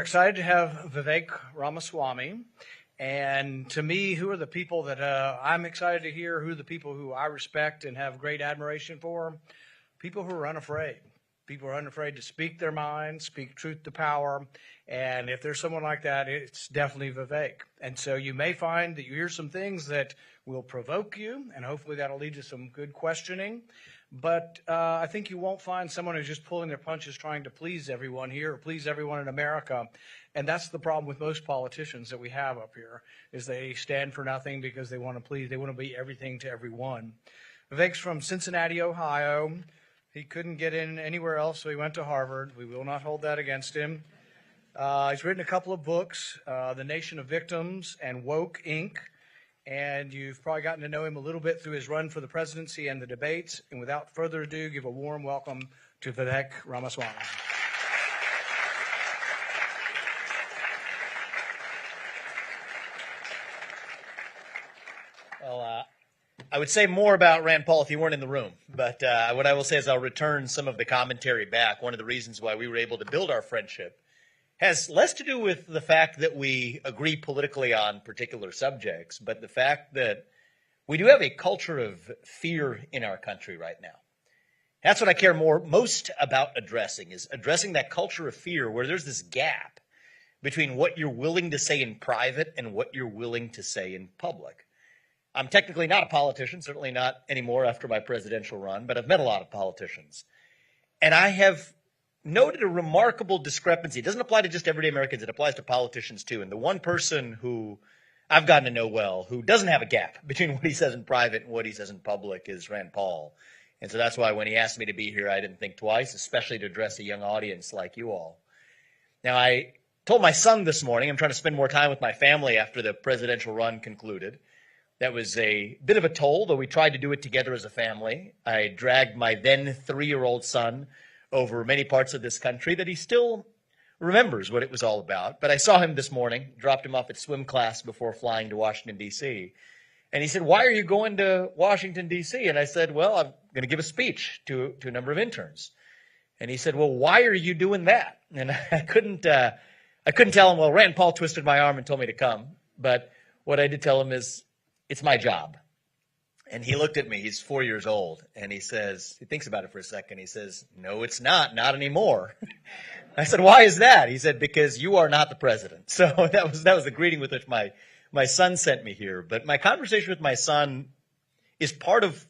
excited to have Vivek Ramaswamy. And to me, who are the people that I'm excited to hear, who are the people who I respect and have great admiration for? People who are unafraid. People who are unafraid to speak their mind, speak truth to power. And if there's someone like that, it's definitely Vivek. And so you may find that you hear some things that will provoke you, and hopefully that'll lead to some good questioning. But I think you won't find someone who's just pulling their punches trying to please everyone here or please everyone in America. And that's the problem with most politicians that we have up here, is they stand for nothing because they want to please. They want to be everything to everyone. Vivek's from Cincinnati, Ohio. He couldn't get in anywhere else, so he went to Harvard. We will not hold that against him. He's written a couple of books, The Nation of Victims and Woke, Inc., and you've probably gotten to know him a little bit through his run for the presidency and the debates. And without further ado, give a warm welcome to Vivek Ramaswamy. Well, I would say more about Rand Paul if you weren't in the room. But what I will say is I'll return some of the commentary back. One of the reasons why we were able to build our friendship has less to do with the fact that we agree politically on particular subjects, but the fact that we do have a culture of fear in our country right now. That's what I care most about addressing, is addressing that culture of fear where there's this gap between what you're willing to say in private and what you're willing to say in public. I'm technically not a politician, certainly not anymore after my presidential run, but I've met a lot of politicians. And I have noted a remarkable discrepancy. It doesn't apply to just everyday Americans. It applies to politicians, too. And the one person who I've gotten to know well, who doesn't have a gap between what he says in private and what he says in public, is Rand Paul. And so that's why when he asked me to be here, I didn't think twice, especially to address a young audience like you all. Now, I told my son this morning, I'm trying to spend more time with my family after the presidential run concluded. That was a bit of a toll, though we tried to do it together as a family. I dragged my then 3-year-old son over many parts of this country that he still remembers what it was all about. But I saw him this morning, dropped him off at swim class before flying to Washington, D.C. And he said, "Why are you going to Washington, D.C.?" And I said, "Well, I'm going to give a speech to a number of interns." And he said, "Well, why are you doing that?" And I couldn't tell him, well, Rand Paul twisted my arm and told me to come. But what I did tell him is, it's my job. And he looked at me, he's 4 years old, and he thinks about it for a second. He says, "No, it's not anymore." I said, "Why is that?" He said, "Because you are not the president." So that was the greeting with which my son sent me here. But my conversation with my son is part of,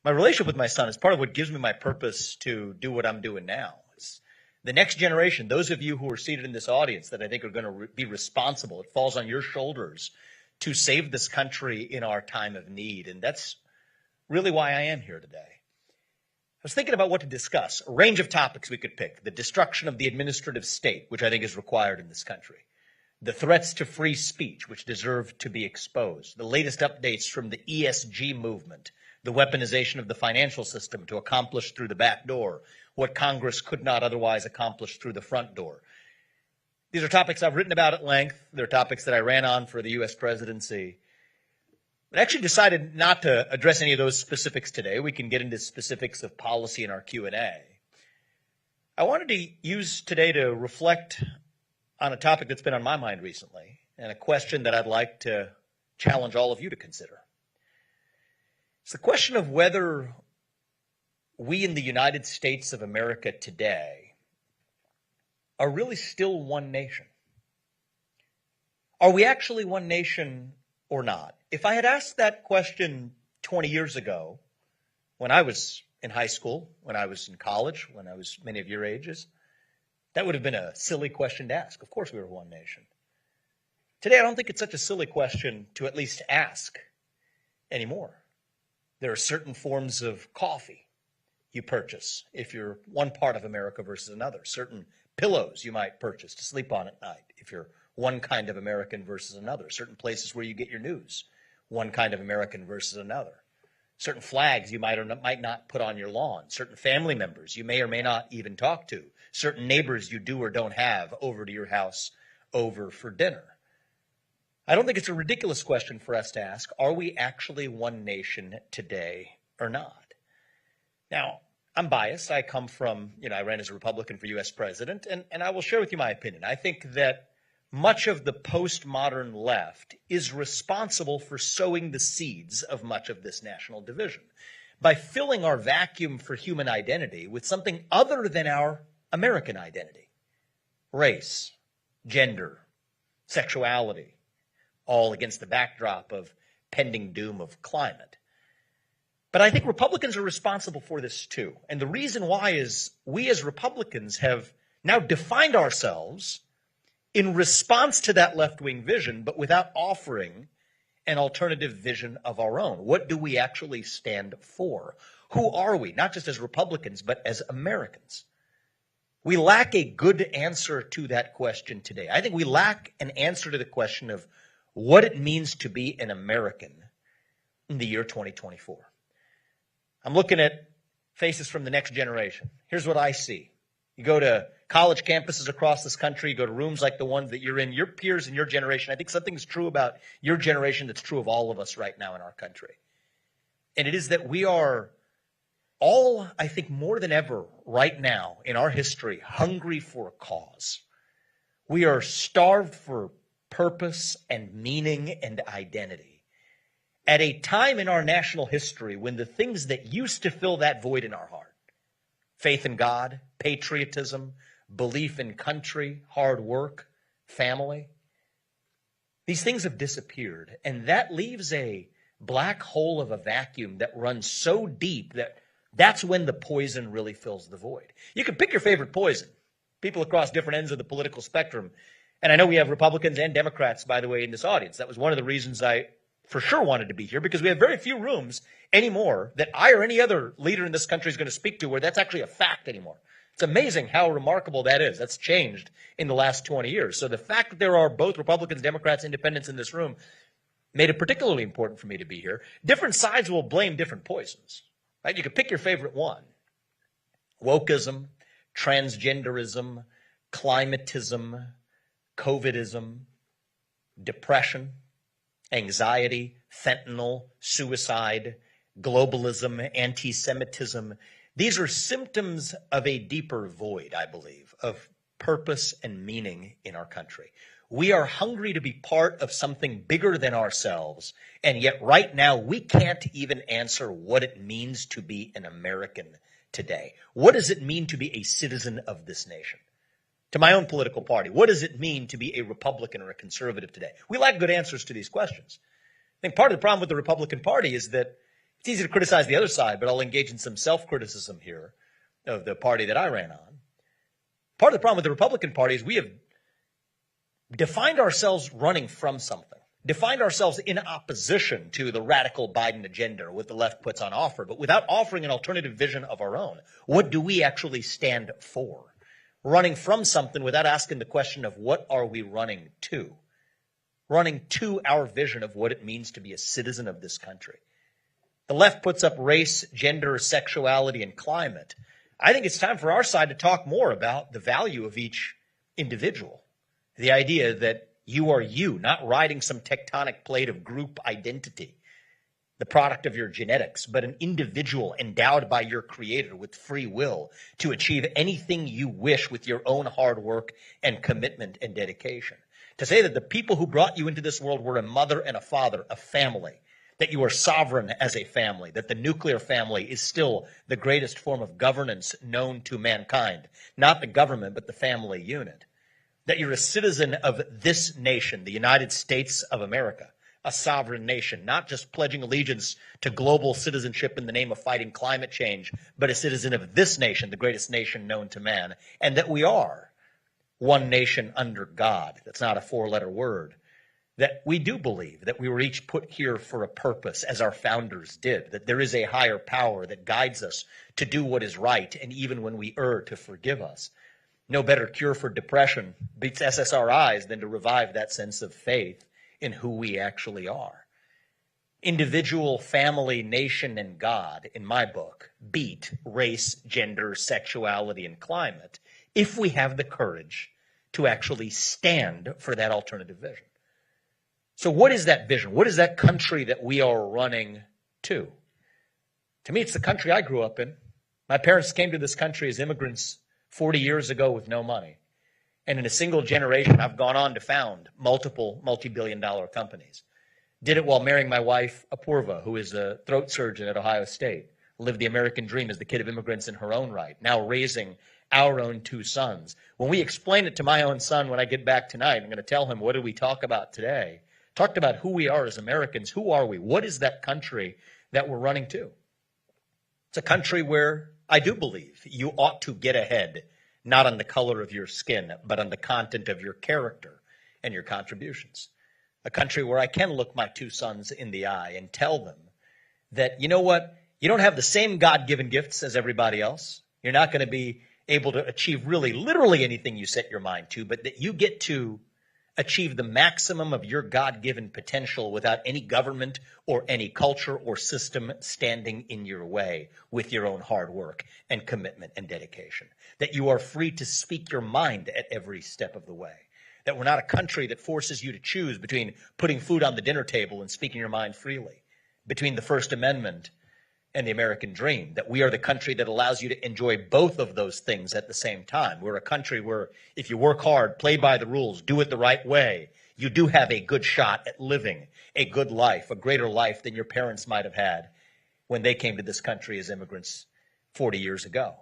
my relationship with my son is part of what gives me my purpose to do what I'm doing now. It's the next generation, those of you who are seated in this audience that I think are going to be responsible, it falls on your shoulders to save this country in our time of need. And that's really why I am here today. I was thinking about what to discuss, a range of topics we could pick. The destruction of the administrative state, which I think is required in this country. The threats to free speech, which deserve to be exposed. The latest updates from the ESG movement. The weaponization of the financial system to accomplish through the back door what Congress could not otherwise accomplish through the front door. These are topics I've written about at length. They're topics that I ran on for the U.S. presidency. But I actually decided not to address any of those specifics today. We can get into specifics of policy in our Q&A. I wanted to use today to reflect on a topic that's been on my mind recently, and a question that I'd like to challenge all of you to consider. It's the question of whether we in the United States of America today are really still one nation. Are we actually one nation or not? If I had asked that question 20 years ago, when I was in high school, when I was in college, when I was many of your ages, that would have been a silly question to ask. Of course we were one nation. Today, I don't think it's such a silly question to at least ask anymore. There are certain forms of coffee you purchase if you're one part of America versus another. Certain pillows you might purchase to sleep on at night if you're one kind of American versus another. Certain places where you get your news, one kind of American versus another. Certain flags you might or might not put on your lawn. Certain family members you may or may not even talk to. Certain neighbors you do or don't have over to your house over for dinner. I don't think it's a ridiculous question for us to ask, are we actually one nation today or not? Now, I'm biased. I come from, I ran as a Republican for U.S. president, and I will share with you my opinion. I think that much of the postmodern left is responsible for sowing the seeds of much of this national division by filling our vacuum for human identity with something other than our American identity. Race, gender, sexuality, all against the backdrop of pending doom of climate. But I think Republicans are responsible for this too. And the reason why is we as Republicans have now defined ourselves in response to that left-wing vision, but without offering an alternative vision of our own. What do we actually stand for? Who are we? Not just as Republicans, but as Americans. We lack a good answer to that question today. I think we lack an answer to the question of what it means to be an American in the year 2024. I'm looking at faces from the next generation. Here's what I see. You go to college campuses across this country, you go to rooms like the ones that you're in, your peers in your generation. I think something's true about your generation that's true of all of us right now in our country. And it is that we are all, I think more than ever right now in our history, hungry for a cause. We are starved for purpose and meaning and identity. At a time in our national history when the things that used to fill that void in our heart, faith in God, patriotism, belief in country, hard work, family, these things have disappeared. And that leaves a black hole of a vacuum that runs so deep that that's when the poison really fills the void. You can pick your favorite poison. People across different ends of the political spectrum. And I know we have Republicans and Democrats, by the way, in this audience. That was one of the reasons I for sure wanted to be here, because we have very few rooms anymore that I or any other leader in this country is going to speak to where that's actually a fact anymore. It's amazing how remarkable that is. That's changed in the last 20 years. So the fact that there are both Republicans, Democrats, Independents in this room made it particularly important for me to be here. Different sides will blame different poisons, right? You could pick your favorite one. Wokeism, transgenderism, climatism, COVIDism, depression, anxiety, fentanyl, suicide, globalism, anti-Semitism. These are symptoms of a deeper void, I believe, of purpose and meaning in our country. We are hungry to be part of something bigger than ourselves, and yet right now we can't even answer what it means to be an American today. What does it mean to be a citizen of this nation? To my own political party, what does it mean to be a Republican or a conservative today? We lack good answers to these questions. I think part of the problem with the Republican Party is that it's easy to criticize the other side, but I'll engage in some self-criticism here of the party that I ran on. Part of the problem with the Republican Party is we have defined ourselves running from something, defined ourselves in opposition to the radical Biden agenda or what the left puts on offer, but without offering an alternative vision of our own. What do we actually stand for? Running from something without asking the question of what are we running to? Running to our vision of what it means to be a citizen of this country. The left puts up race, gender, sexuality, and climate. I think it's time for our side to talk more about the value of each individual. The idea that you are you, not riding some tectonic plate of group identity, the product of your genetics, but an individual endowed by your creator with free will to achieve anything you wish with your own hard work and commitment and dedication. To say that the people who brought you into this world were a mother and a father, a family, that you are sovereign as a family, that the nuclear family is still the greatest form of governance known to mankind, not the government, but the family unit, that you're a citizen of this nation, the United States of America, a sovereign nation, not just pledging allegiance to global citizenship in the name of fighting climate change, but a citizen of this nation, the greatest nation known to man, and that we are one nation under God. That's not a four-letter word. That we do believe that we were each put here for a purpose, as our founders did, that there is a higher power that guides us to do what is right, and even when we err, to forgive us. No better cure for depression beats SSRIs than to revive that sense of faith in who we actually are. Individual, family, nation, and God, in my book, beat race, gender, sexuality, and climate if we have the courage to actually stand for that alternative vision. So what is that vision? What is that country that we are running to? To me, it's the country I grew up in. My parents came to this country as immigrants 40 years ago with no money. And in a single generation, I've gone on to found multiple multi-billion-dollar companies. Did it while marrying my wife, Apurva, who is a throat surgeon at Ohio State. Lived the American dream as the kid of immigrants in her own right. Now raising our own 2 sons. When we explain it to my own son when I get back tonight, I'm going to tell him, what did we talk about today? Talked about who we are as Americans. Who are we? What is that country that we're running to? It's a country where I do believe you ought to get ahead, not on the color of your skin, but on the content of your character and your contributions. A country where I can look my 2 sons in the eye and tell them that, you know what? You don't have the same God-given gifts as everybody else. You're not going to be able to achieve really literally anything you set your mind to, but that you get to achieve the maximum of your God-given potential without any government or any culture or system standing in your way with your own hard work and commitment and dedication. That you are free to speak your mind at every step of the way. That we're not a country that forces you to choose between putting food on the dinner table and speaking your mind freely, between the First Amendment and the American dream, that we are the country that allows you to enjoy both of those things at the same time. We're a country where if you work hard, play by the rules, do it the right way, you do have a good shot at living a good life, a greater life than your parents might have had when they came to this country as immigrants 40 years ago.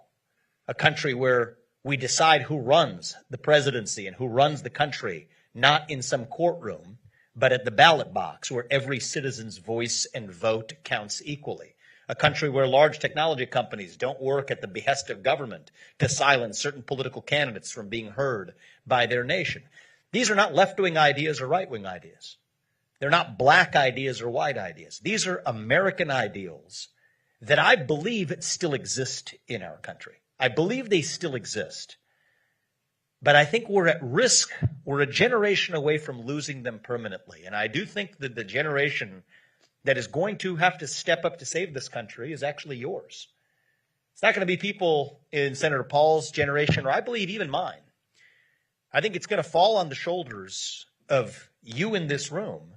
A country where we decide who runs the presidency and who runs the country, not in some courtroom, but at the ballot box where every citizen's voice and vote counts equally. A country where large technology companies don't work at the behest of government to silence certain political candidates from being heard by their nation. These are not left-wing ideas or right-wing ideas. They're not black ideas or white ideas. These are American ideals that I believe still exist in our country. I believe they still exist. But I think we're at risk. We're a generation away from losing them permanently. And I do think that the generation that is going to have to step up to save this country is actually yours. It's not going to be people in Senator Paul's generation, or I believe even mine. I think it's going to fall on the shoulders of you in this room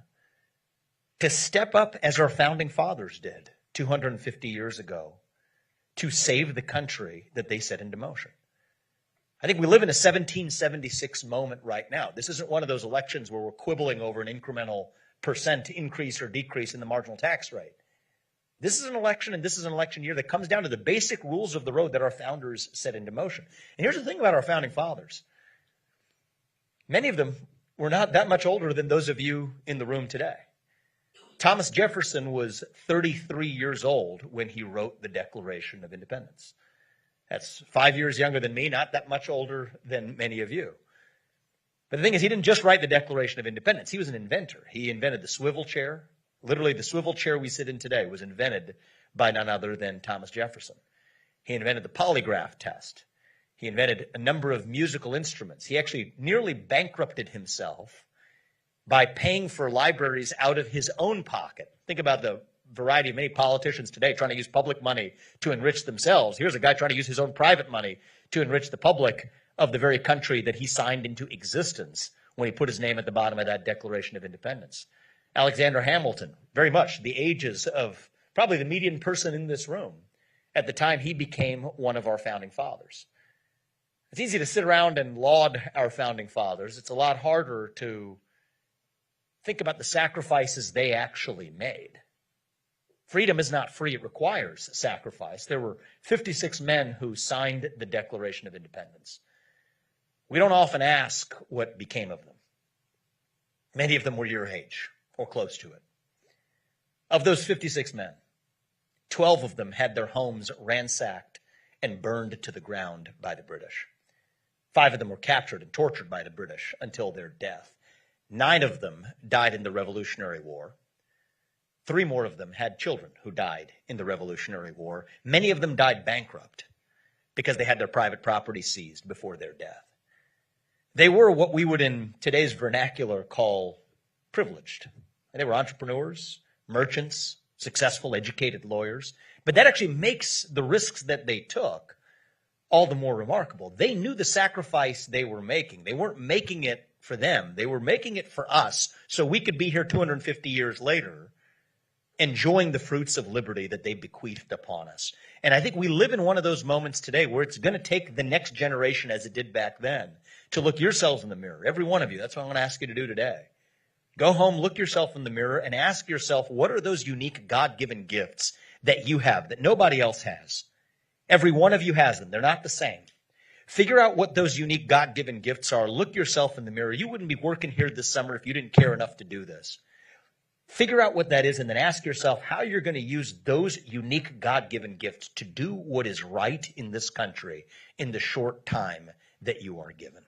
to step up as our founding fathers did 250 years ago to save the country that they set into motion. I think we live in a 1776 moment right now. This isn't one of those elections where we're quibbling over an incremental percent increase or decrease in the marginal tax rate. This is an election, and this is an election year that comes down to the basic rules of the road that our founders set into motion. And here's the thing about our founding fathers. Many of them were not that much older than those of you in the room today. Thomas Jefferson was 33 years old when he wrote the Declaration of Independence. That's 5 years younger than me, not that much older than many of you. But the thing is, he didn't just write the Declaration of Independence. He was an inventor. He invented the swivel chair. Literally, the swivel chair we sit in today was invented by none other than Thomas Jefferson. He invented the polygraph test. He invented a number of musical instruments. He actually nearly bankrupted himself by paying for libraries out of his own pocket. Think about the variety of many politicians today trying to use public money to enrich themselves. Here's a guy trying to use his own private money to enrich the public of the very country that he signed into existence when he put his name at the bottom of that Declaration of Independence. Alexander Hamilton, very much the ages of probably the median person in this room at the time he became one of our founding fathers. It's easy to sit around and laud our founding fathers. It's a lot harder to think about the sacrifices they actually made. Freedom is not free. It requires sacrifice. There were 56 men who signed the Declaration of Independence. We don't often ask what became of them. Many of them were your age or close to it. Of those 56 men, 12 of them had their homes ransacked and burned to the ground by the British. 5 of them were captured and tortured by the British until their death. 9 of them died in the Revolutionary War. 3 more of them had children who died in the Revolutionary War. Many of them died bankrupt because they had their private property seized before their death. They were what we would in today's vernacular call privileged. And they were entrepreneurs, merchants, successful, educated lawyers. But that actually makes the risks that they took all the more remarkable. They knew the sacrifice they were making. They weren't making it for them. They were making it for us so we could be here 250 years later enjoying the fruits of liberty that they bequeathed upon us. And I think we live in one of those moments today where it's going to take the next generation, as it did back then, to look yourselves in the mirror, every one of you. That's what I'm going to ask you to do today. Go home, look yourself in the mirror, and ask yourself, what are those unique God-given gifts that you have that nobody else has? Every one of you has them. They're not the same. Figure out what those unique God-given gifts are. Look yourself in the mirror. You wouldn't be working here this summer if you didn't care enough to do this. Figure out what that is and then ask yourself how you're going to use those unique God-given gifts to do what is right in this country in the short time that you are given.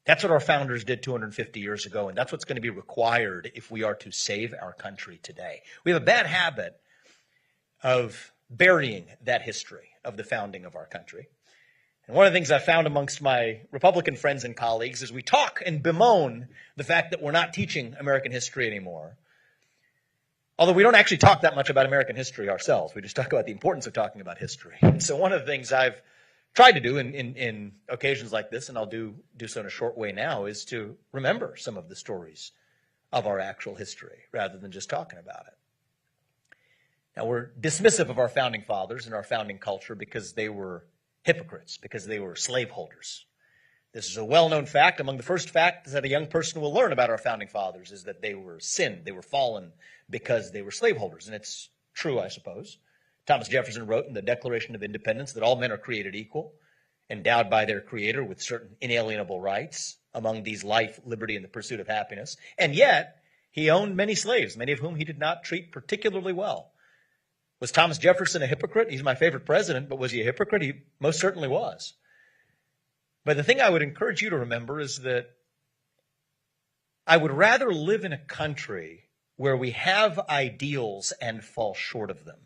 That's what our founders did 250 years ago, and that's what's going to be required if we are to save our country today. We have a bad habit of burying that history of the founding of our country. And one of the things I found amongst my Republican friends and colleagues is we talk and bemoan the fact that we're not teaching American history anymore. Although we don't actually talk that much about American history ourselves. We just talk about the importance of talking about history. And so one of the things I've tried to do in occasions like this, and I'll do so in a short way now, is to remember some of the stories of our actual history rather than just talking about it. Now, we're dismissive of our founding fathers and our founding culture because they were hypocrites, because they were slaveholders. This is a well-known fact. Among the first facts that a young person will learn about our founding fathers is that they were sinned, they were fallen because they were slaveholders. And it's true, I suppose. Thomas Jefferson wrote in the Declaration of Independence that all men are created equal, endowed by their Creator with certain inalienable rights, among these life, liberty, and the pursuit of happiness. And yet, he owned many slaves, many of whom he did not treat particularly well. Was Thomas Jefferson a hypocrite? He's my favorite president, but was he a hypocrite? He most certainly was. But the thing I would encourage you to remember is that I would rather live in a country where we have ideals and fall short of them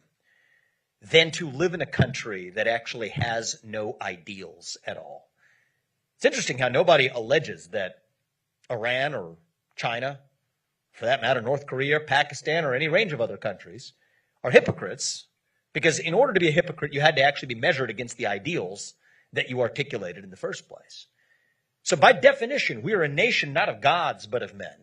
than to live in a country that actually has no ideals at all. It's interesting how nobody alleges that Iran or China, for that matter, North Korea, Pakistan, or any range of other countries are hypocrites, because in order to be a hypocrite, you had to actually be measured against the ideals that you articulated in the first place. So by definition, we are a nation not of gods, but of men.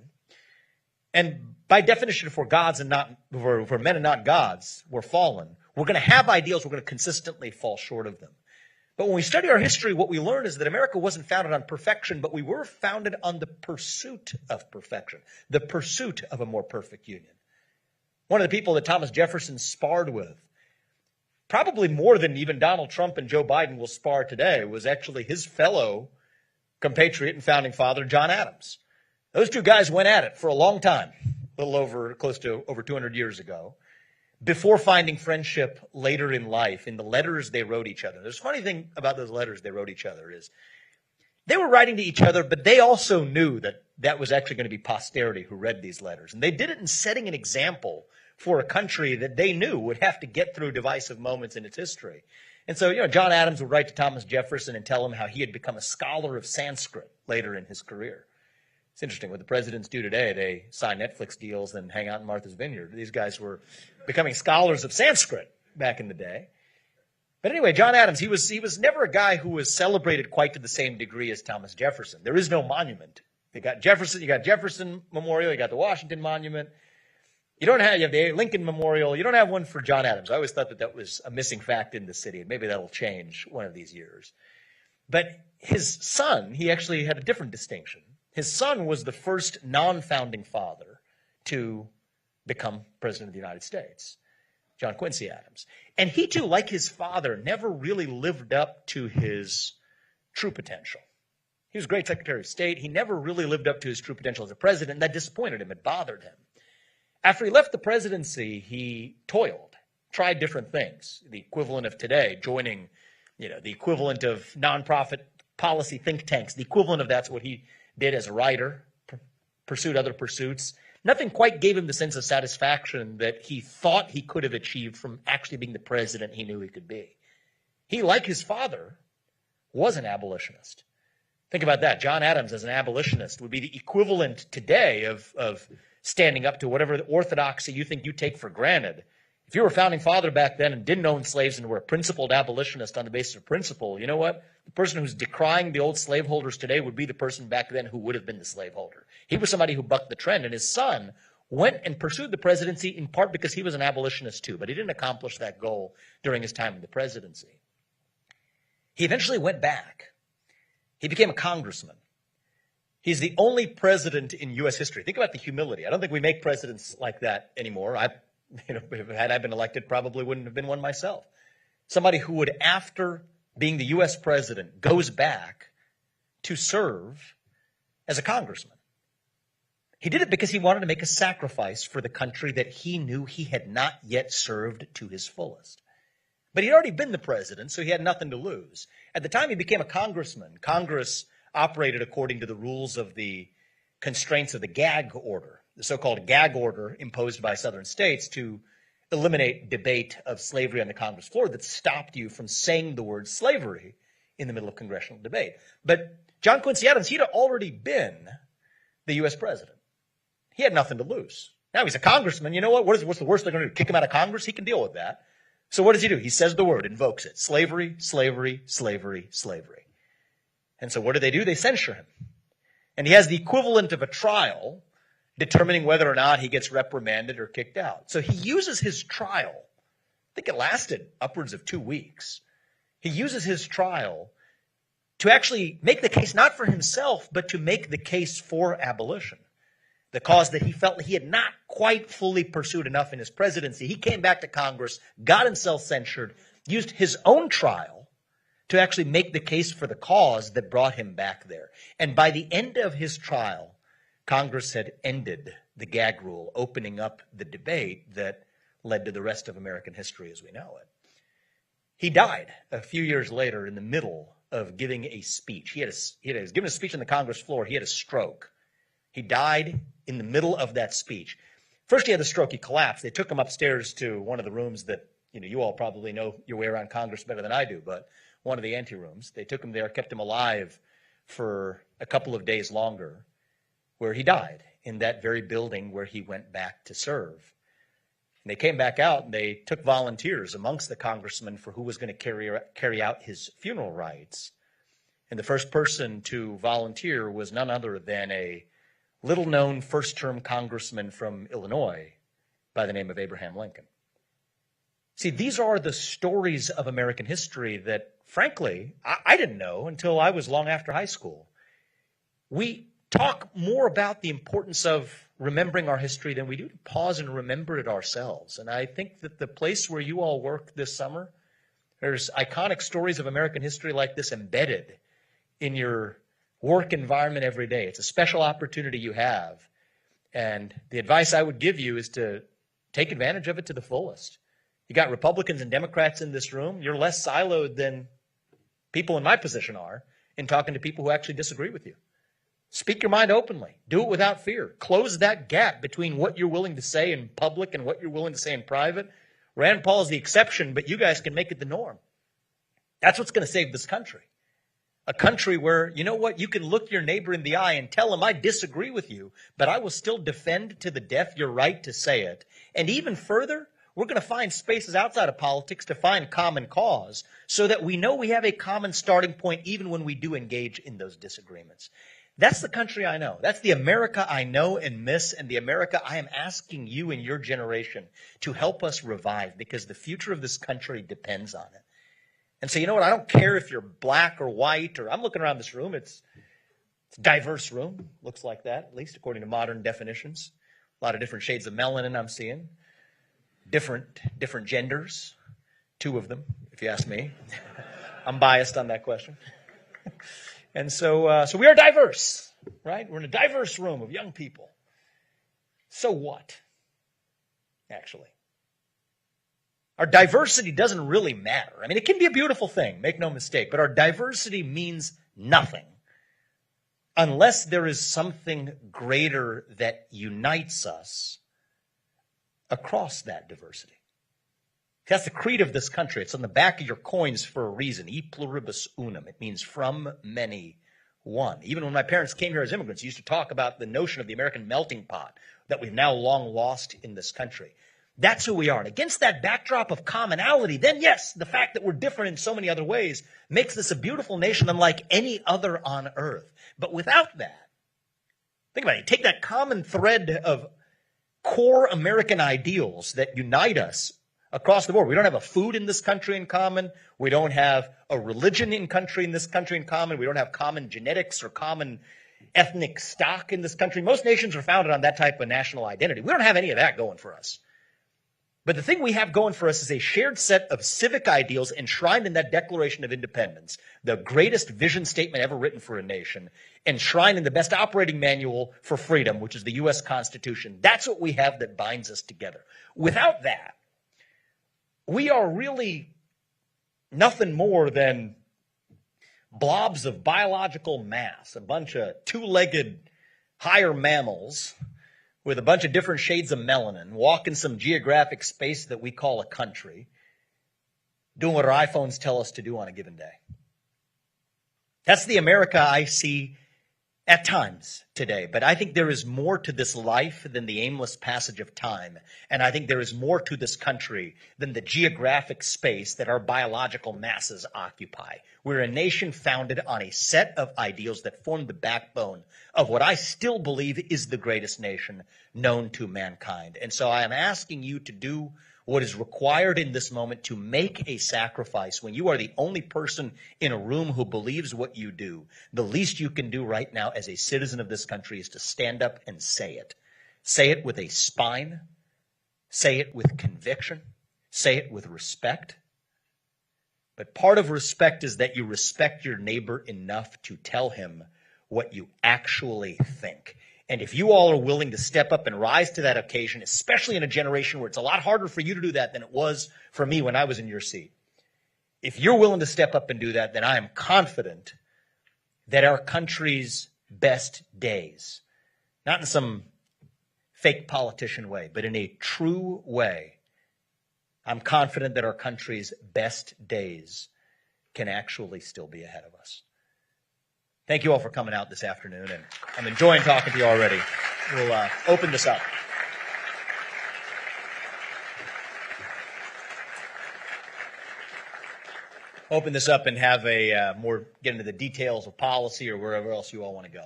And by definition, if we're gods and not, if we're men and not gods, we're fallen. We're going to have ideals. We're going to consistently fall short of them. But when we study our history, what we learn is that America wasn't founded on perfection, but we were founded on the pursuit of perfection, the pursuit of a more perfect union. One of the people that Thomas Jefferson sparred with, probably more than even Donald Trump and Joe Biden will spar today, was actually his fellow compatriot and founding father, John Adams. Those two guys went at it for a long time, a little over, close to over 200 years ago, before finding friendship later in life in the letters they wrote each other. There's a funny thing about those letters they wrote each other is they were writing to each other, but they also knew that that was actually going to be posterity who read these letters. And they did it in setting an example for a country that they knew would have to get through divisive moments in its history. And so, John Adams would write to Thomas Jefferson and tell him how he had become a scholar of Sanskrit later in his career. It's interesting what the presidents do today. They sign Netflix deals and hang out in Martha's Vineyard. These guys were becoming scholars of Sanskrit back in the day. But anyway, John Adams, he was never a guy who was celebrated quite to the same degree as Thomas Jefferson. There is no monument. You got Jefferson Memorial, you got the Washington Monument. You have the Lincoln Memorial. You don't have one for John Adams. I always thought that was a missing fact in the city, and maybe that'll change one of these years. But his son, he actually had a different distinction. His son was the first non-founding father to become president of the United States, John Quincy Adams. And he too, like his father, never really lived up to his true potential. He was a great Secretary of State. He never really lived up to his true potential as a president. That disappointed him. It bothered him. After he left the presidency, he toiled, tried different things. The equivalent of today, joining, the equivalent of nonprofit policy think tanks. The equivalent of that's what he did as a writer, pursued other pursuits. Nothing quite gave him the sense of satisfaction that he thought he could have achieved from actually being the president he knew he could be. He, like his father, was an abolitionist. Think about that. John Adams as an abolitionist would be the equivalent today of standing up to whatever orthodoxy you think you take for granted. If you were a founding father back then and didn't own slaves and were a principled abolitionist on the basis of principle, you know what? The person who's decrying the old slaveholders today would be the person back then who would have been the slaveholder. He was somebody who bucked the trend, and his son went and pursued the presidency in part because he was an abolitionist too, but he didn't accomplish that goal during his time in the presidency. He eventually went back. He became a congressman. He's the only president in U.S. history. Think about the humility. I don't think we make presidents like that anymore. Had I been elected, probably wouldn't have been one myself. Somebody who would, after being the U.S. president, goes back to serve as a congressman. He did it because he wanted to make a sacrifice for the country that he knew he had not yet served to his fullest. But he'd already been the president, so he had nothing to lose. At the time he became a congressman, Congress operated according to the rules of the constraints of the gag order, the so-called gag order imposed by southern states to eliminate debate of slavery on the Congress floor that stopped you from saying the word slavery in the middle of congressional debate. But John Quincy Adams, he'd already been the U.S. president. He had nothing to lose. Now he's a congressman. You know what? What's the worst they're going to do? Kick him out of Congress? He can deal with that. So what does he do? He says the word, invokes it. Slavery, slavery, slavery, slavery. And so what do? They censure him. And he has the equivalent of a trial determining whether or not he gets reprimanded or kicked out. So he uses his trial. I think it lasted upwards of 2 weeks. He uses his trial to actually make the case not for himself, but to make the case for abolition. The cause that he felt he had not quite fully pursued enough in his presidency. He came back to Congress, got himself censured, used his own trial to actually make the case for the cause that brought him back there. And by the end of his trial, Congress had ended the gag rule, opening up the debate that led to the rest of American history as we know it. He died a few years later in the middle of giving a speech. He was giving a speech on the Congress floor. He had a stroke. He died in the middle of that speech. First he had the stroke. He collapsed. They took him upstairs to one of the rooms that, you all probably know your way around Congress better than I do, but one of the anterooms. They took him there, kept him alive for a couple of days longer, where he died in that very building where he went back to serve. And they came back out and they took volunteers amongst the congressmen for who was going to carry out his funeral rites. And the first person to volunteer was none other than a little-known first-term congressman from Illinois by the name of Abraham Lincoln. See, these are the stories of American history that, frankly, I didn't know until I was long after high school. We talk more about the importance of remembering our history than we do to pause and remember it ourselves. And I think that the place where you all work this summer, there's iconic stories of American history like this embedded in your work environment every day. It's a special opportunity you have. And the advice I would give you is to take advantage of it to the fullest. You got Republicans and Democrats in this room. You're less siloed than people in my position are in talking to people who actually disagree with you. Speak your mind openly. Do it without fear. Close that gap between what you're willing to say in public and what you're willing to say in private. Rand Paul is the exception, but you guys can make it the norm. That's what's going to save this country. A country where, you know what, you can look your neighbor in the eye and tell him, I disagree with you, but I will still defend to the death your right to say it. And even further, we're going to find spaces outside of politics to find common cause so that we know we have a common starting point even when we do engage in those disagreements. That's the country I know. That's the America I know and miss, and the America I am asking you and your generation to help us revive, because the future of this country depends on it. And so, you know what? I don't care if you're black or white, or I'm looking around this room. It's a diverse room. Looks like that, at least according to modern definitions. A lot of different shades of melanin I'm seeing. Different genders. 2 of them, if you ask me. I'm biased on that question. And so we are diverse, right? We're in a diverse room of young people. So what, actually? Our diversity doesn't really matter. I mean, it can be a beautiful thing, make no mistake, but our diversity means nothing unless there is something greater that unites us across that diversity. That's the creed of this country. It's on the back of your coins for a reason. E pluribus unum. It means from many, one. Even when my parents came here as immigrants, used to talk about the notion of the American melting pot that we've now long lost in this country. That's who we are. And against that backdrop of commonality, then yes, the fact that we're different in so many other ways makes this a beautiful nation unlike any other on earth. But without that, think about it. Take that common thread of core American ideals that unite us across the board. We don't have a food in this country in common. We don't have a religion in this country in common. We don't have common genetics or common ethnic stock in this country. Most nations are founded on that type of national identity. We don't have any of that going for us. But the thing we have going for us is a shared set of civic ideals enshrined in that Declaration of Independence, the greatest vision statement ever written for a nation, enshrined in the best operating manual for freedom, which is the U.S. Constitution. That's what we have that binds us together. Without that, we are really nothing more than blobs of biological mass, a bunch of two-legged higher mammals with a bunch of different shades of melanin, walking some geographic space that we call a country, doing what our iPhones tell us to do on a given day. That's the America I see at times today. But I think there is more to this life than the aimless passage of time. And I think there is more to this country than the geographic space that our biological masses occupy. We're a nation founded on a set of ideals that form the backbone of what I still believe is the greatest nation known to mankind. And so I am asking you to do what is required in this moment, to make a sacrifice when you are the only person in a room who believes what you do. The least you can do right now as a citizen of this country is to stand up and say it. Say it with a spine. Say it with conviction. Say it with respect. But part of respect is that you respect your neighbor enough to tell him what you actually think. And if you all are willing to step up and rise to that occasion, especially in a generation where it's a lot harder for you to do that than it was for me when I was in your seat, if you're willing to step up and do that, then I am confident that our country's best days, not in some fake politician way, but in a true way, I'm confident that our country's best days can actually still be ahead of us. Thank you all for coming out this afternoon, and I'm enjoying talking to you already. We'll open this up. Open this up and have a get into the details of policy or wherever else you all want to go.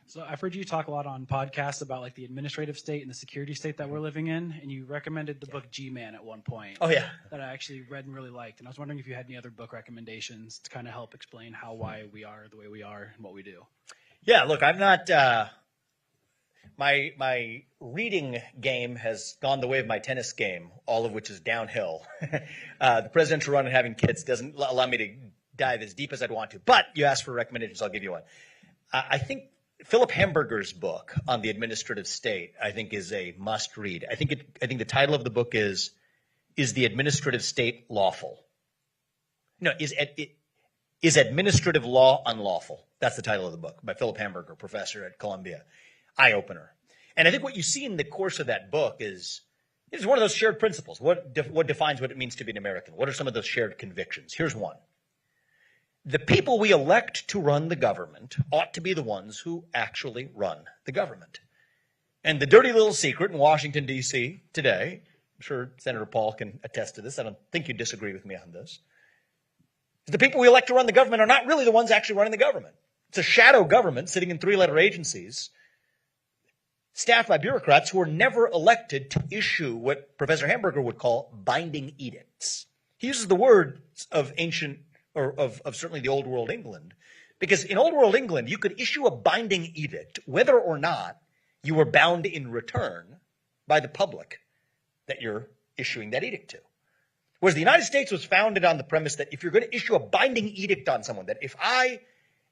So I've heard you talk a lot on podcasts about like the administrative state and the security state that we're living in, and you recommended the book G-Man at one point. Oh, yeah. That I actually read and really liked, and I was wondering if you had any other book recommendations to kind of help explain why we are the way we are and what we do. Yeah, look, I'm not my reading game has gone the way of my tennis game, all of which is downhill. The presidential run and having kids doesn't allow me to dive as deep as I'd want to. But you asked for recommendations, I'll give you one. I think Philip Hamburger's book on the administrative state, I think, is a must read. I think the title of the book is the administrative state lawful? No, is administrative law unlawful? That's the title of the book by Philip Hamburger, professor at Columbia. Eye opener. And I think what you see in the course of that book is one of those shared principles. What defines what it means to be an American? What are some of those shared convictions? Here's one. The people we elect to run the government ought to be the ones who actually run the government. And the dirty little secret in Washington, D.C. today, I'm sure Senator Paul can attest to this. I don't think you disagree with me on this. The people we elect to run the government are not really the ones actually running the government. It's a shadow government sitting in three-letter agencies, staffed by bureaucrats who are never elected to issue what Professor Hamburger would call binding edicts. He uses the words of ancient or of certainly the old world England, because in old world England, you could issue a binding edict whether or not you were bound in return by the public that you're issuing that edict to. Whereas the United States was founded on the premise that if you're going to issue a binding edict on someone, that if I,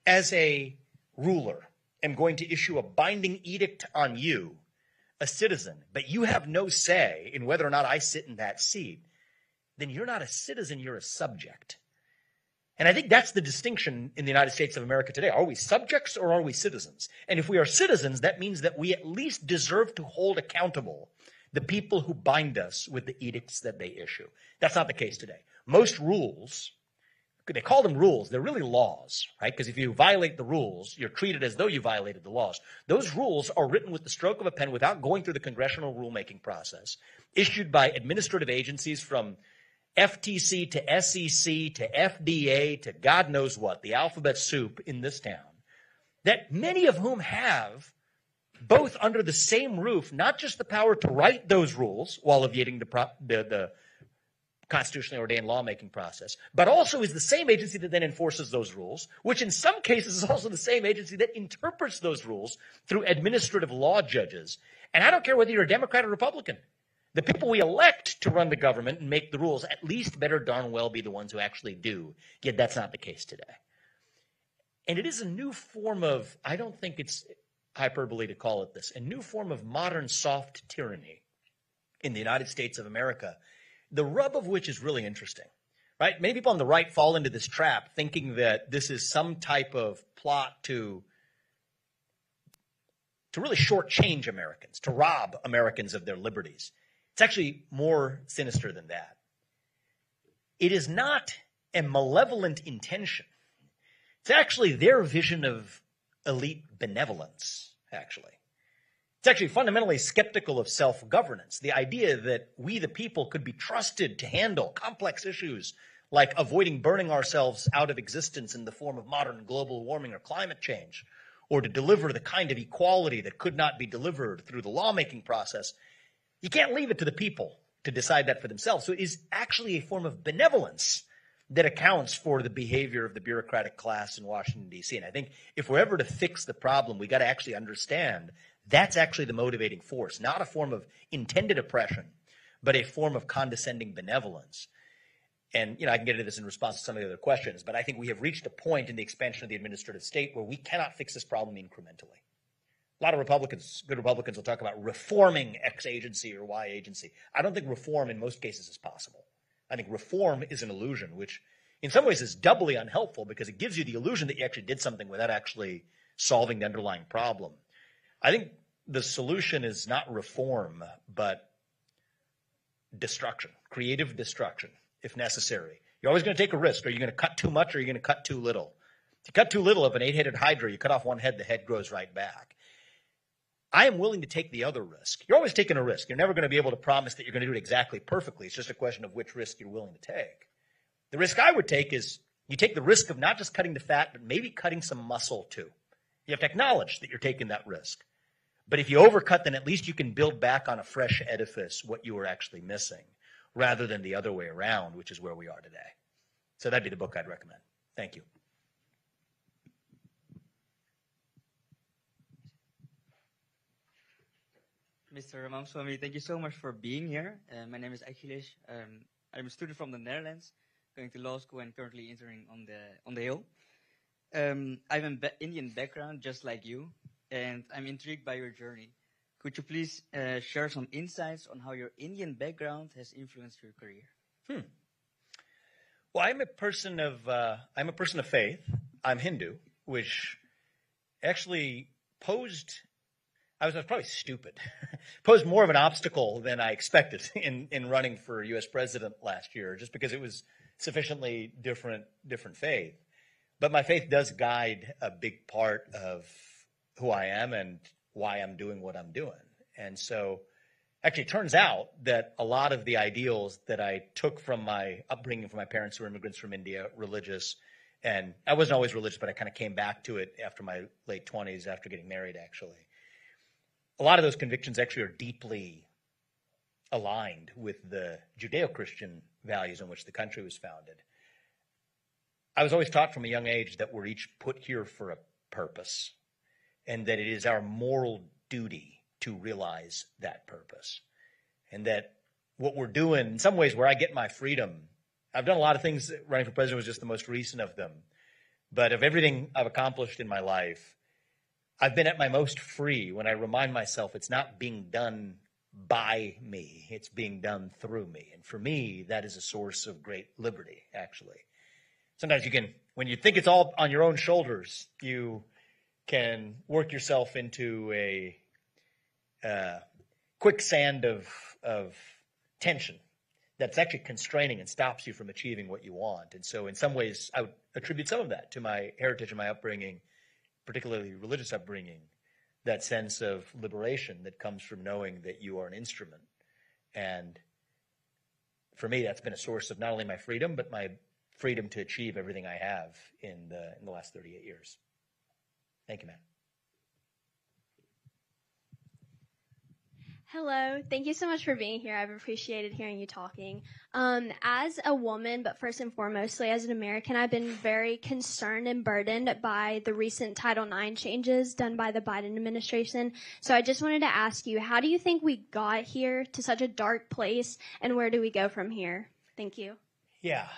as a ruler, am going to issue a binding edict on you, a citizen, but you have no say in whether or not I sit in that seat, then you're not a citizen, you're a subject. And I think that's the distinction in the United States of America today. Are we subjects or are we citizens? And if we are citizens, that means that we at least deserve to hold accountable the people who bind us with the edicts that they issue. That's not the case today. Most rules, they call them rules, they're really laws, right? Because if you violate the rules, you're treated as though you violated the laws. Those rules are written with the stroke of a pen without going through the congressional rulemaking process, issued by administrative agencies from FTC to SEC to FDA to God knows what, the alphabet soup in this town, that many of whom have, both under the same roof, not just the power to write those rules while evading the constitutionally ordained lawmaking process, but also is the same agency that then enforces those rules, which in some cases is also the same agency that interprets those rules through administrative law judges. And I don't care whether you're a Democrat or Republican. The people we elect to run the government and make the rules at least better darn well be the ones who actually do. Yet that's not the case today. And it is a new form of, I don't think it's hyperbole to call it this, a new form of modern soft tyranny in the United States of America, the rub of which is really interesting, right? Many people on the right fall into this trap thinking that this is some type of plot to really shortchange Americans, to rob Americans of their liberties. It's actually more sinister than that. It is not a malevolent intention. It's actually their vision of elite benevolence, actually. It's actually fundamentally skeptical of self-governance, the idea that we, the people, could be trusted to handle complex issues like avoiding burning ourselves out of existence in the form of modern global warming or climate change, or to deliver the kind of equality that could not be delivered through the lawmaking process. You can't leave it to the people to decide that for themselves. So it is actually a form of benevolence that accounts for the behavior of the bureaucratic class in Washington, D.C. And I think if we're ever to fix the problem, we got to actually understand that's actually the motivating force, not a form of intended oppression, but a form of condescending benevolence. And, I can get into this in response to some of the other questions, but I think we have reached a point in the expansion of the administrative state where we cannot fix this problem incrementally. A lot of Republicans, good Republicans, will talk about reforming X agency or Y agency. I don't think reform in most cases is possible. I think reform is an illusion, which in some ways is doubly unhelpful because it gives you the illusion that you actually did something without actually solving the underlying problem. I think the solution is not reform, but destruction, creative destruction, if necessary. You're always going to take a risk. Are you going to cut too much or are you going to cut too little? If you cut too little of an 8-headed hydra, you cut off one head, the head grows right back. I am willing to take the other risk. You're always taking a risk. You're never going to be able to promise that you're going to do it exactly perfectly. It's just a question of which risk you're willing to take. The risk I would take is you take the risk of not just cutting the fat, but maybe cutting some muscle too. You have to acknowledge that you're taking that risk. But if you overcut, then at least you can build back on a fresh edifice what you were actually missing, rather than the other way around, which is where we are today. So that'd be the book I'd recommend. Thank you. Mr. Ramaswamy, thank you so much for being here. My name is Achilles. I'm a student from the Netherlands, going to law school and currently interning on the Hill. I have an Indian background, just like you, and I'm intrigued by your journey. Could you please share some insights on how your Indian background has influenced your career? Well, I'm a person of faith. I'm Hindu, which actually I was probably stupid, posed more of an obstacle than I expected in running for U.S. president last year, just because it was sufficiently different faith. But my faith does guide a big part of who I am and why I'm doing what I'm doing. And so actually it turns out that a lot of the ideals that I took from my upbringing from my parents who were immigrants from India, religious, and I wasn't always religious, but I kind of came back to it after my late 20s, after getting married, actually. A lot of those convictions actually are deeply aligned with the Judeo-Christian values on which the country was founded. I was always taught from a young age that we're each put here for a purpose, and that it is our moral duty to realize that purpose. And that what we're doing, in some ways where I get my freedom, I've done a lot of things. Running for president was just the most recent of them. But of everything I've accomplished in my life, I've been at my most free when I remind myself it's not being done by me, it's being done through me. And for me, that is a source of great liberty, actually. Sometimes when you think it's all on your own shoulders, you can work yourself into a quicksand of tension that's actually constraining and stops you from achieving what you want. And so in some ways, I would attribute some of that to my heritage and my upbringing, particularly religious upbringing, that sense of liberation that comes from knowing that you are an instrument. And for me, that's been a source of not only my freedom, but my freedom to achieve everything I have in the last 38 years. Thank you, Matt. Hello. Thank you so much for being here. I've appreciated hearing you talking. As a woman, but first and foremostly as an American, I've been very concerned and burdened by the recent Title IX changes done by the Biden administration. So I just wanted to ask you, how do you think we got here to such a dark place, and where do we go from here? Thank you. Yeah.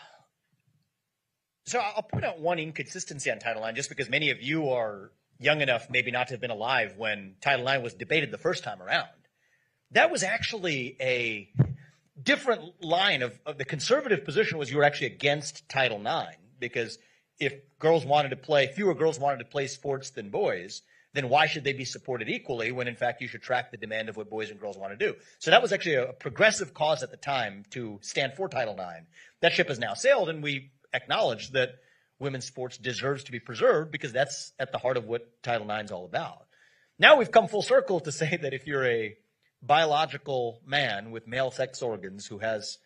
So I'll point out one inconsistency on Title IX, just because many of you are young enough maybe not to have been alive when Title IX was debated the first time around. That was actually a different line of the conservative position. Was you were actually against Title IX, because if fewer girls wanted to play sports than boys, then why should they be supported equally when in fact you should track the demand of what boys and girls want to do? So that was actually a progressive cause at the time to stand for Title IX. That ship has now sailed, and we acknowledge that women's sports deserves to be preserved because that's at the heart of what Title IX is all about. Now we've come full circle to say that if you're a biological man with male sex organs who has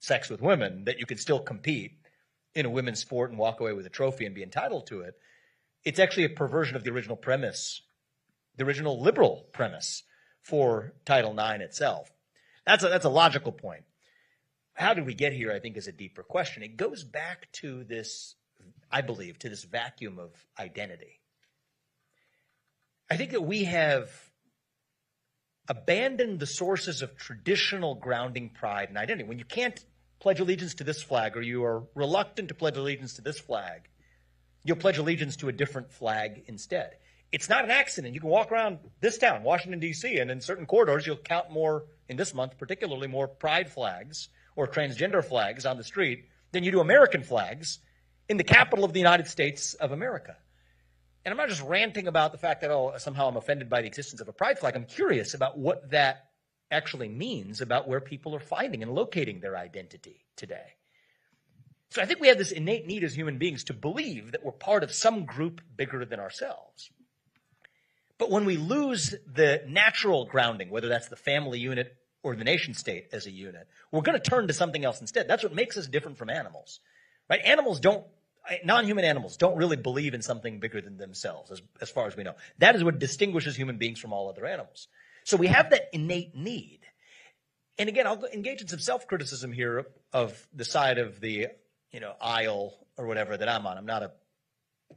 sex with women, that you can still compete in a women's sport and walk away with a trophy and be entitled to it. It's actually a perversion of the original premise, the original liberal premise for Title IX itself. That's a logical point. How did we get here, I think, is a deeper question. It goes back to this, I believe, to this vacuum of identity. I think that we have abandoned the sources of traditional grounding pride and identity. When you can't pledge allegiance to this flag, or you are reluctant to pledge allegiance to this flag, you'll pledge allegiance to a different flag instead. It's not an accident. You can walk around this town, Washington, D.C., and in certain corridors, you'll count more, in this month particularly, more pride flags or transgender flags on the street than you do American flags in the capital of the United States of America. And I'm not just ranting about the fact that, somehow I'm offended by the existence of a pride flag. I'm curious about what that actually means about where people are finding and locating their identity today. So I think we have this innate need as human beings to believe that we're part of some group bigger than ourselves. But when we lose the natural grounding, whether that's the family unit or the nation state as a unit, we're going to turn to something else instead. That's what makes us different from animals, right? Non-human animals don't really believe in something bigger than themselves, as far as we know. That is what distinguishes human beings from all other animals. So we have that innate need. And again, I'll engage in some self-criticism here of the side of the, aisle or whatever that I'm on. I'm not a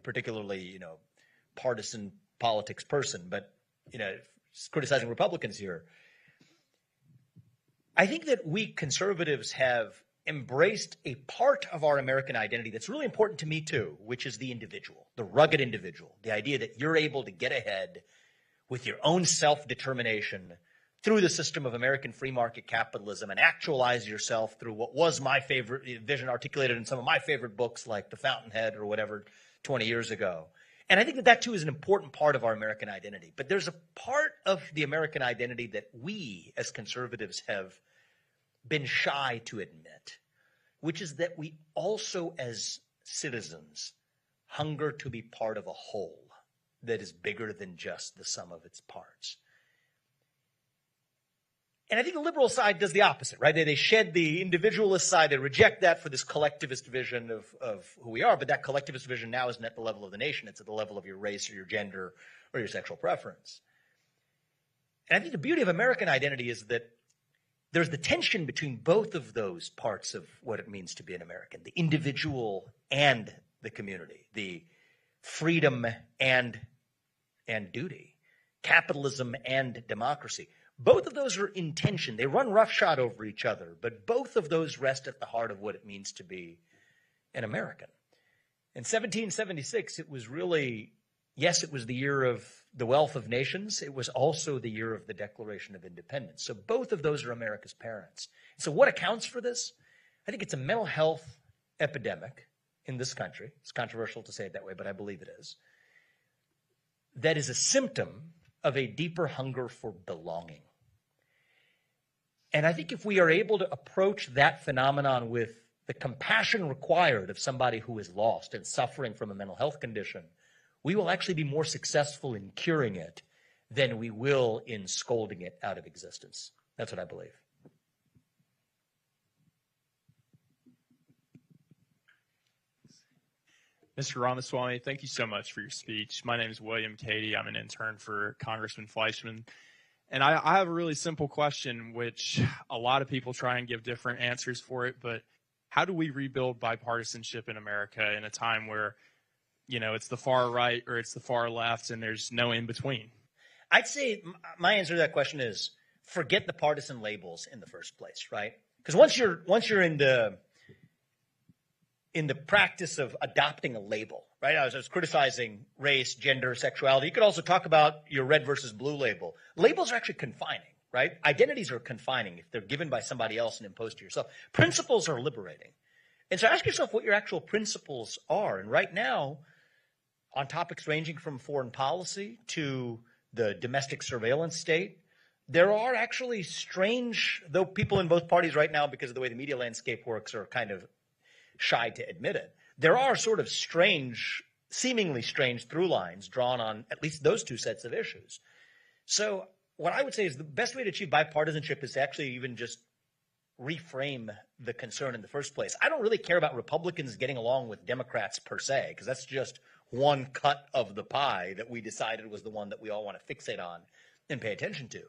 particularly, partisan politics person, but, criticizing Republicans here. I think that we conservatives have embraced a part of our American identity that's really important to me too, which is the individual, the rugged individual, the idea that you're able to get ahead with your own self-determination through the system of American free market capitalism and actualize yourself through what was my favorite vision articulated in some of my favorite books like The Fountainhead or whatever 20 years ago. And I think that too is an important part of our American identity. But there's a part of the American identity that we as conservatives have been shy to admit, which is that we also as citizens hunger to be part of a whole that is bigger than just the sum of its parts. And I think the liberal side does the opposite, right? They shed the individualist side. They reject that for this collectivist vision of who we are. But that collectivist vision now isn't at the level of the nation. It's at the level of your race or your gender or your sexual preference. And I think the beauty of American identity is that there's the tension between both of those parts of what it means to be an American, the individual and the community, the freedom and duty, capitalism and democracy. Both of those are in tension. They run roughshod over each other, but both of those rest at the heart of what it means to be an American. In 1776, it was really, yes, it was the year of the wealth of nations. It was also the year of the Declaration of Independence. So both of those are America's parents. So what accounts for this? I think it's a mental health epidemic in this country. It's controversial to say it that way, but I believe it is. That is a symptom of a deeper hunger for belonging. And I think if we are able to approach that phenomenon with the compassion required of somebody who is lost and suffering from a mental health condition, we will actually be more successful in curing it than we will in scolding it out of existence. That's what I believe. Mr. Ramaswamy, thank you so much for your speech. My name is William Cady. I'm an intern for Congressman Fleischman. And I have a really simple question, which a lot of people try and give different answers for it. But how do we rebuild bipartisanship in America in a time where, it's the far right or it's the far left and there's no in between? I'd say my answer to that question is forget the partisan labels in the first place, right? Because once you're in the practice of adopting a label, right? I was criticizing race, gender, sexuality. You could also talk about your red versus blue label. Labels are actually confining, right? Identities are confining if they're given by somebody else and imposed to yourself. Principles are liberating. And so ask yourself what your actual principles are. And right now, on topics ranging from foreign policy to the domestic surveillance state, there are actually strange, though people in both parties right now, because of the way the media landscape works, are kind of shy to admit it. There are sort of strange, seemingly strange through lines drawn on at least those two sets of issues. So what I would say is the best way to achieve bipartisanship is to actually even just reframe the concern in the first place. I don't really care about Republicans getting along with Democrats per se, because that's just one cut of the pie that we decided was the one that we all want to fixate on and pay attention to.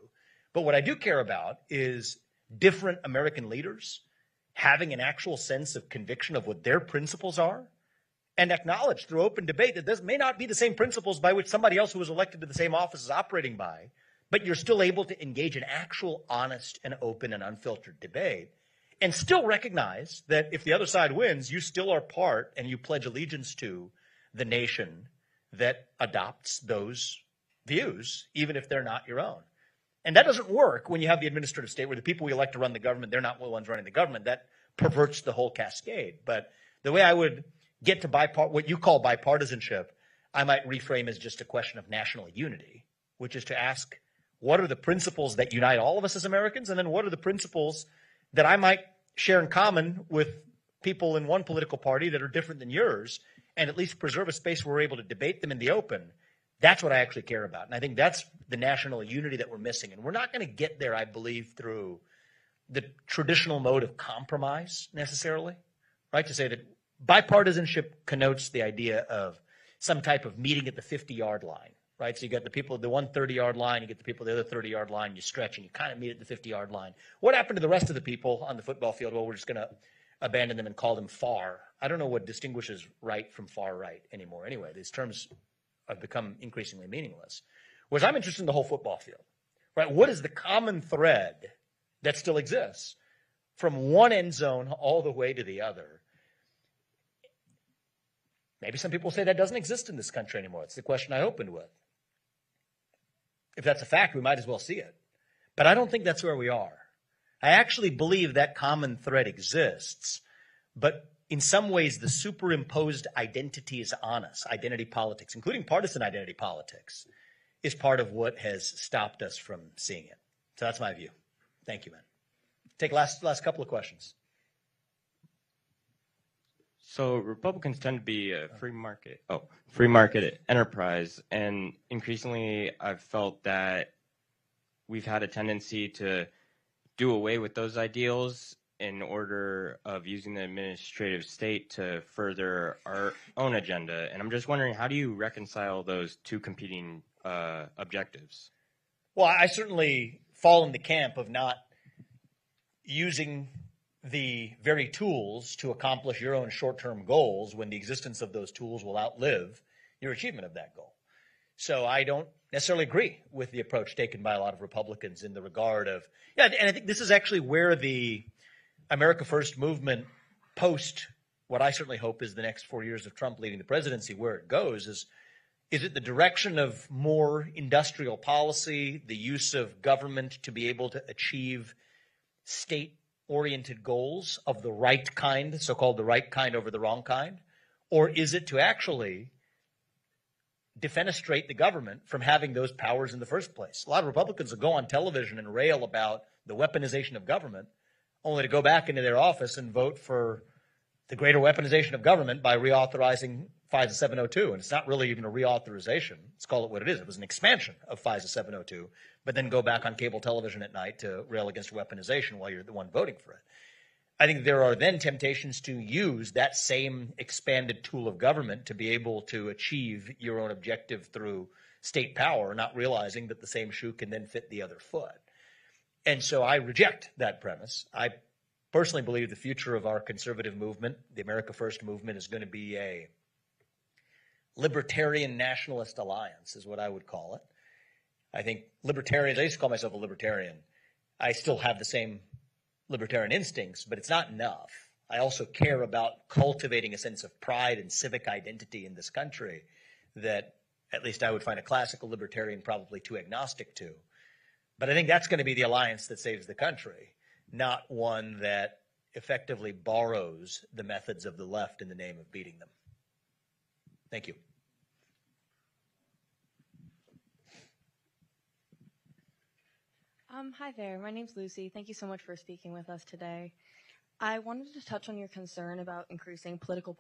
But what I do care about is different American leaders having an actual sense of conviction of what their principles are and acknowledge through open debate that this may not be the same principles by which somebody else who was elected to the same office is operating by, but you're still able to engage in actual honest and open and unfiltered debate and still recognize that if the other side wins, you still are part and you pledge allegiance to the nation that adopts those views, even if they're not your own. And that doesn't work when you have the administrative state where the people we elect to run the government, they're not the ones running the government. That perverts the whole cascade. But the way I would get to what you call bipartisanship, I might reframe as just a question of national unity, which is to ask, what are the principles that unite all of us as Americans? And then what are the principles that I might share in common with people in one political party that are different than yours, and at least preserve a space where we're able to debate them in the open? That's what I actually care about. And I think that's the national unity that we're missing. And we're not going to get there, I believe, through the traditional mode of compromise necessarily, right? To say that bipartisanship connotes the idea of some type of meeting at the 50-yard line, right? So you got the people at the 130-yard line, you get the people at the other 30-yard line, you stretch and you kind of meet at the 50-yard line. What happened to the rest of the people on the football field? Well, we're just going to abandon them and call them far. I don't know what distinguishes right from far right anymore. Anyway, these terms have become increasingly meaningless. Whereas I'm interested in the whole football field, right? What is the common thread that still exists from one end zone all the way to the other? Maybe some people say that doesn't exist in this country anymore. It's the question I opened with. If that's a fact, we might as well see it. But I don't think that's where we are. I actually believe that common thread exists, but in some ways, the superimposed identities on us, identity politics, including partisan identity politics, is part of what has stopped us from seeing it. So that's my view. Thank you, man. Take last couple of questions. So Republicans tend to be a free market enterprise, and increasingly I've felt that we've had a tendency to do away with those ideals in order of using the administrative state to further our own agenda. And I'm just wondering, how do you reconcile those two competing objectives? Well, I certainly fall in the camp of not using the very tools to accomplish your own short-term goals when the existence of those tools will outlive your achievement of that goal. So I don't necessarily agree with the approach taken by a lot of Republicans in the regard of, and I think this is actually where the America First movement post what I certainly hope is the next 4 years of Trump leading the presidency, where it goes is it the direction of more industrial policy, the use of government to be able to achieve state-oriented goals of the right kind, so-called the right kind over the wrong kind? Or is it to actually defenestrate the government from having those powers in the first place? A lot of Republicans will go on television and rail about the weaponization of government, only to go back into their office and vote for the greater weaponization of government by reauthorizing FISA 702. And it's not really even a reauthorization. Let's call it what it is. It was an expansion of FISA 702, but then go back on cable television at night to rail against weaponization while you're the one voting for it. I think there are then temptations to use that same expanded tool of government to be able to achieve your own objective through state power, not realizing that the same shoe can then fit the other foot. And so I reject that premise. I personally believe the future of our conservative movement, the America First movement, is going to be a libertarian nationalist alliance, is what I would call it. I think libertarians, I used to call myself a libertarian. I still have the same libertarian instincts, but it's not enough. I also care about cultivating a sense of pride and civic identity in this country that at least I would find a classical libertarian probably too agnostic to. But I think that's going to be the alliance that saves the country, not one that effectively borrows the methods of the left in the name of beating them. Thank you. Hi there. My name's Lucy. Thank you so much for speaking with us today. I wanted to touch on your concern about increasing political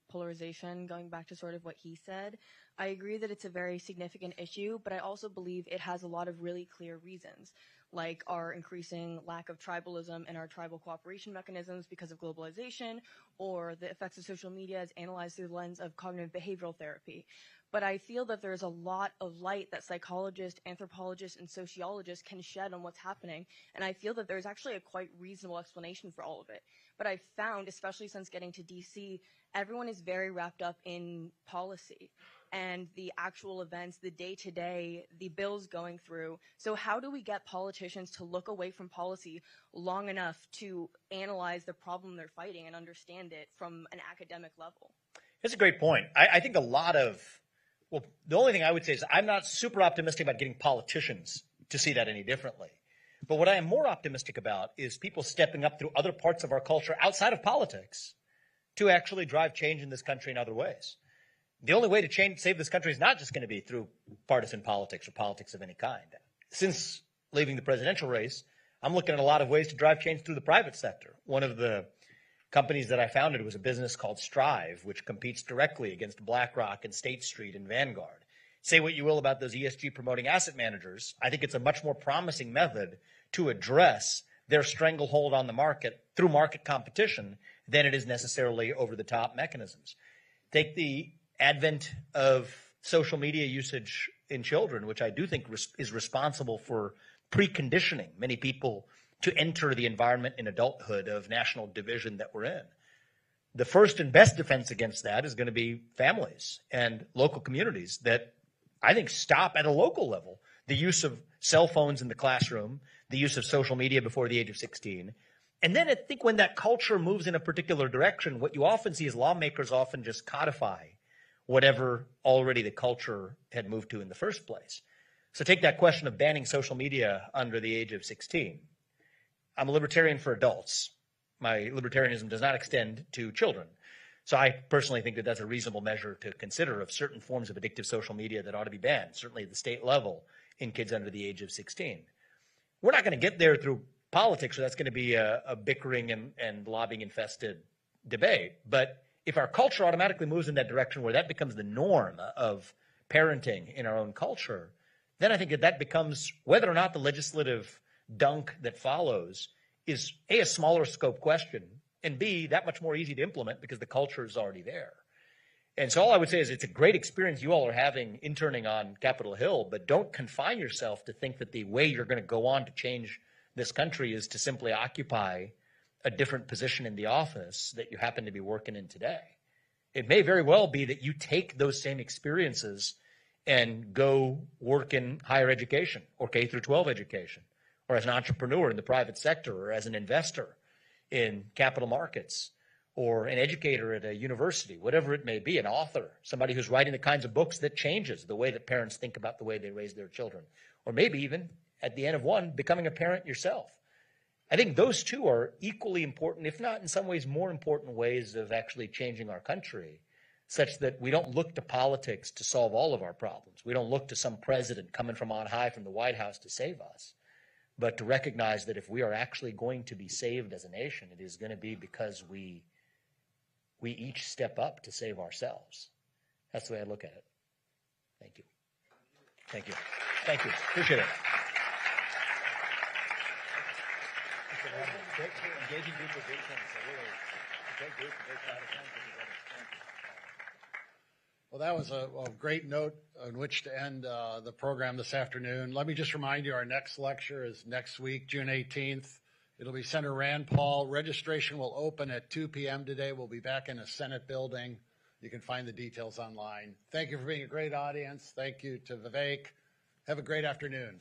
polarization, going back to sort of what he said. I agree that it's a very significant issue, but I also believe it has a lot of really clear reasons, like our increasing lack of tribalism and our tribal cooperation mechanisms because of globalization, or the effects of social media as analyzed through the lens of cognitive behavioral therapy. But I feel that there's a lot of light that psychologists, anthropologists, and sociologists can shed on what's happening, and I feel that there's actually a quite reasonable explanation for all of it. But I've found, especially since getting to DC, everyone is very wrapped up in policy and the actual events, the day-to-day, the bills going through. So how do we get politicians to look away from policy long enough to analyze the problem they're fighting and understand it from an academic level? That's a great point. I think a lot of, well, the only thing I would say is I'm not super optimistic about getting politicians to see that any differently. But what I am more optimistic about is people stepping up through other parts of our culture outside of politics to actually drive change in this country in other ways. The only way to save this country is not just going to be through partisan politics or politics of any kind. Since leaving the presidential race, I'm looking at a lot of ways to drive change through the private sector. One of the companies that I founded was a business called Strive, which competes directly against BlackRock and State Street and Vanguard. Say what you will about those ESG promoting asset managers, I think it's a much more promising method to address their stranglehold on the market through market competition than it is necessarily over-the-top mechanisms. Take the advent of social media usage in children, which I do think is responsible for preconditioning many people to enter the environment in adulthood of national division that we're in. The first and best defense against that is going to be families and local communities that I think stop at a local level the use of cell phones in the classroom, the use of social media before the age of 16. And then I think when that culture moves in a particular direction, what you often see is lawmakers often just codify whatever already the culture had moved to in the first place. So take that question of banning social media under the age of 16. I'm a libertarian for adults. My libertarianism does not extend to children. So I personally think that that's a reasonable measure to consider of certain forms of addictive social media that ought to be banned, certainly at the state level in kids under the age of 16. We're not going to get there through politics, so that's going to be a bickering and lobbying infested debate. But if our culture automatically moves in that direction where that becomes the norm of parenting in our own culture, then I think that becomes, whether or not the legislative dunk that follows is A, a smaller scope question, and B, that much more easy to implement because the culture is already there. And so all I would say is it's a great experience you all are having interning on Capitol Hill, but don't confine yourself to think that the way you're going to go on to change this country is to simply occupy a different position in the office that you happen to be working in today. It may very well be that you take those same experiences and go work in higher education or K through 12 education, or as an entrepreneur in the private sector, or as an investor in capital markets, or an educator at a university, whatever it may be, an author, somebody who's writing the kinds of books that changes the way that parents think about the way they raise their children, or maybe even at the end of one, becoming a parent yourself. I think those two are equally important, if not in some ways more important ways of actually changing our country, such that we don't look to politics to solve all of our problems. We don't look to some president coming from on high from the White House to save us, but to recognize that if we are actually going to be saved as a nation, it is going to be because we each step up to save ourselves. That's the way I look at it. Thank you. Thank you. Thank you. Appreciate it. Great engaging group of interns. Really great group. Great job. Well, that was a great note on which to end the program this afternoon. Let me just remind you, our next lecture is next week, June 18th. It'll be Senator Rand Paul. Registration will open at 2 p.m. today. We'll be back in the Senate building. You can find the details online. Thank you for being a great audience. Thank you to Vivek. Have a great afternoon.